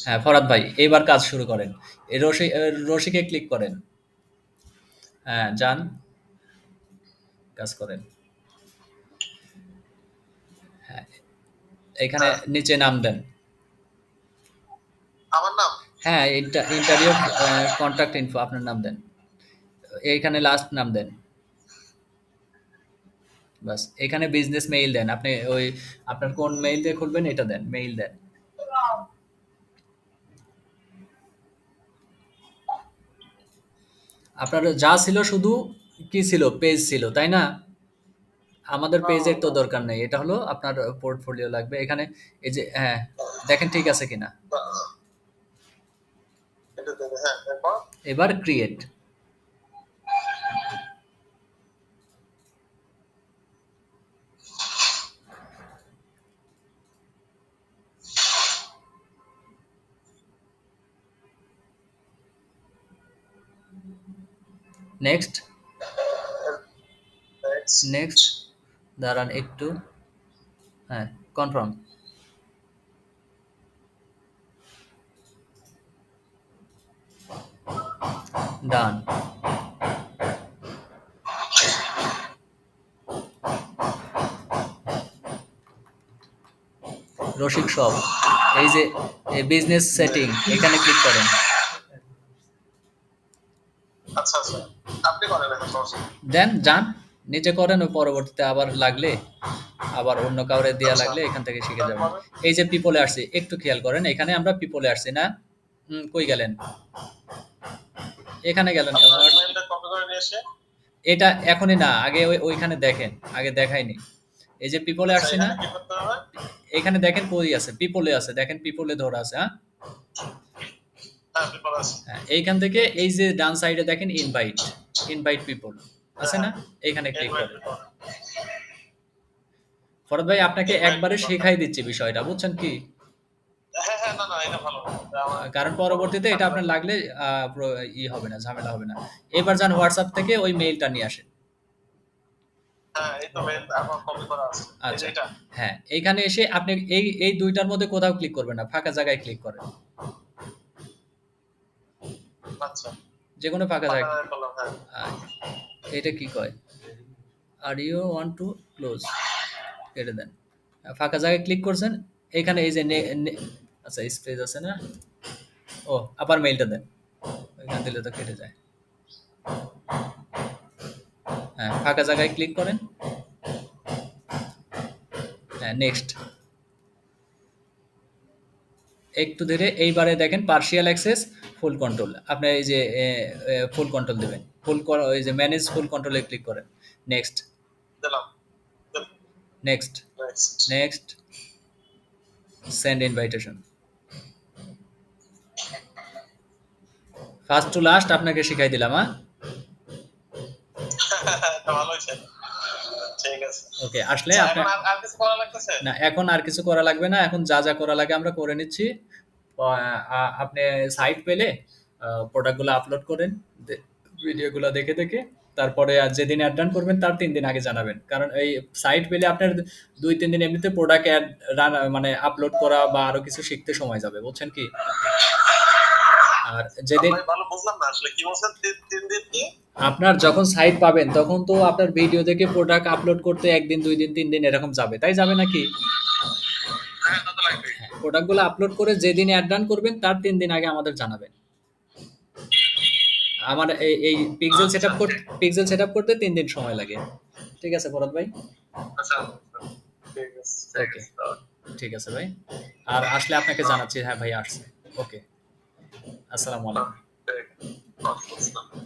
হ্যাঁ ফরহাদ ভাই, এইবার কাজ শুরু করেন। এই রশিকে ক্লিক করেন। হ্যাঁ যান, কাজ করেন। হ্যাঁ, এখানে হ্যাঁ নিচে নাম দেন। আমার নাম। হ্যাঁ, ইন্টারভিউ কন্ট্যাক্ট ইনফো আপনার নাম দেন। এইখানে লাস্ট নাম দেন। বাস, এখানে বিজনেস মেইল দেন। আপনি ওই আপনার কোন মেইল দিয়ে খুলবেন এটা দেন, মেইল দেন। আপনার যা ছিল শুধু কি ছিল, পেজ ছিল তাই না? আমাদের হ্যাঁ পেজের তো হ্যাঁ দরকার নেই, এটা হলো আপনার পোর্টফোলিও লাগবে এখানে। এই যে হ্যাঁ, দেখেন ঠিক আছে কিনা। হ্যাঁ, এটা দেবে। হ্যাঁ এরপর এবার ক্রিয়েট। নেক্সট। নেক্সট। নেক্সট, দাঁড়ান একটু। হ্যাঁ, কনফার্ম। ডান। রসিক সব, এই যে বিজনেস সেটিং এখানে ক্লিক করেন। আচ্ছা আচ্ছা, আপনি করেন এখন সমস্যা নেই। দেন যান, নিচে করেন। ওই পরবর্তীতে আবার লাগলে, আবার অন্য কাউরে দেয়া আচ্ছা লাগলে এখান থেকে শিখে যাবেন। তারপরে এই যে পিপলে আসছে, একটু খেয়াল করেন, এখানে আমরা পিপলে আসছি না? কই গেলেন? এখানে গেলেন কেন? আপনার ইমেলটা কপি করে নিয়ে এসে। এটা এখনই না, আগে ওইখানে দেখেন, আগে দেখাইনি। এই যে পিপলে আচ্ছা আসছি না? এখানে কি করতে হবে? এখানে দেখেন কই আছে, পিপলে আছে, দেখেন পিপলে ধরা আছে। হ্যাঁ, হ্যাঁ পেপার আছে। হ্যাঁ, এইখান থেকে এই যে ডান সাইডে দেখেন ইনভাইট, ইনভাইট পিপল হ্যাঁ আছে না? হ্যাঁ, এইখানে ক্লিক ইনভাইট করেন। পেপার। ফরদ ভাই, আপনাকে ইনভাইট একবারে পেপার। শেখাই দিচ্ছি বিষয়টা, বুঝছেন কি? হ্যাঁ হ্যাঁ, না না এটা ভালো, এটা আমার কারণ পরবর্তীতে এটা আপনার লাগলে হবে না, ঝামেলা হবে না। এবার যান হোয়াটসঅ্যাপ থেকে ওই মেইলটা নিয়ে আসেন। হ্যাঁ এই তো মেল আমার কপি করা আছে, এই যে আচ্ছা, এটা। হ্যাঁ, এইখানে এসে আপনি এই এই দুইটার মধ্যে কোথাও ক্লিক করবেন না, ফাঁকা জায়গায় ক্লিক করেন। আচ্ছা যে কোনো ফাঁকা পাকা জায়গায়। করলাম। হ্যাঁ আহ, এটা কি কয়, are you want to close, কেটে দেন। ফাঁকা জায়গায় ক্লিক করছেন। এখানে এই যে আচ্ছা স্পেস আছে না? ও, আবার মেইলটা দেন। ওইখানে দিলে তো কেটে যায়। হ্যাঁ, ফাঁকা জায়গায় ক্লিক করেন। হ্যাঁ, নেক্সট। একটু ধীরে, এইবারে দেখেন পার্শিয়াল অ্যাক্সেস, ফুল কন্ট্রোল। আপনি এই যে ফুল কন্ট্রোল দেবেন, এই যে ম্যানেজ ফুল কন্ট্রোলে ক্লিক করেন। নেক্সট। দিলাম। Next. Next. Next, send invitation. First to last আপনাকে শিখাই দিলাম। হ্যাঁ, এটা ভালো হয়েছে। ঠিক আছে। ওকে, আসলে আচ্ছা আপনার এখন আর আর কিছু করা লাগতেছে? না, এখন আর কিছু করা লাগবে না। এখন যা যা করা লাগে আমরা করে নিচ্ছি। আপনি সাইট পেলে প্রোডাক্টগুলো আপলোড করেন, ভিডিওগুলো দেখে দেখে। তারপরে আর যেদিন অ্যাড রান করবেন তার 3 দিন আগে জানাবেন, কারণ এই সাইট পেলে আপনার 2-3 দিন এমনিতে প্রোডাক্ট অ্যাড রান মানে আপলোড করা বা আরো কিছু শিখতে সময় যাবে, বুঝছেন কি? আর যেদিন ভাই ভালো বুঝলাম না আসলে কি বলছেন, 3 দিন কি? আপনার যখন সাইট পাবেন তখন তো আপনার ভিডিও দেখে প্রোডাক্ট আপলোড করতে 1 দিন 2 দিন 3 দিন এরকম যাবে, তাই যাবে নাকি? হ্যাঁ তা তো লাগবে। হ্যাঁ, প্রোডাক্টগুলো আপলোড করে যেদিন অ্যাড রান করবেন তার 3 দিন আগে আমাদের জানাবেন। আমার এই আচ্ছা ঠিক। পিক্সেল সেটআপ করতে 3 দিন সময় লাগে। ঠিক আছে ফরদ ভাই? আচ্ছা ঠিক আছে ঠিক ওকে, আছে তাহলে। ঠিক আছে ভাই। আর আসলে আপনাকে হ্যাঁ জানাচ্ছি, হ্যাঁ ভাই আসছে। ওকে, আসসালামু হ্যাঁ, আলাইকুম। ঠিক আছে। আচ্ছা।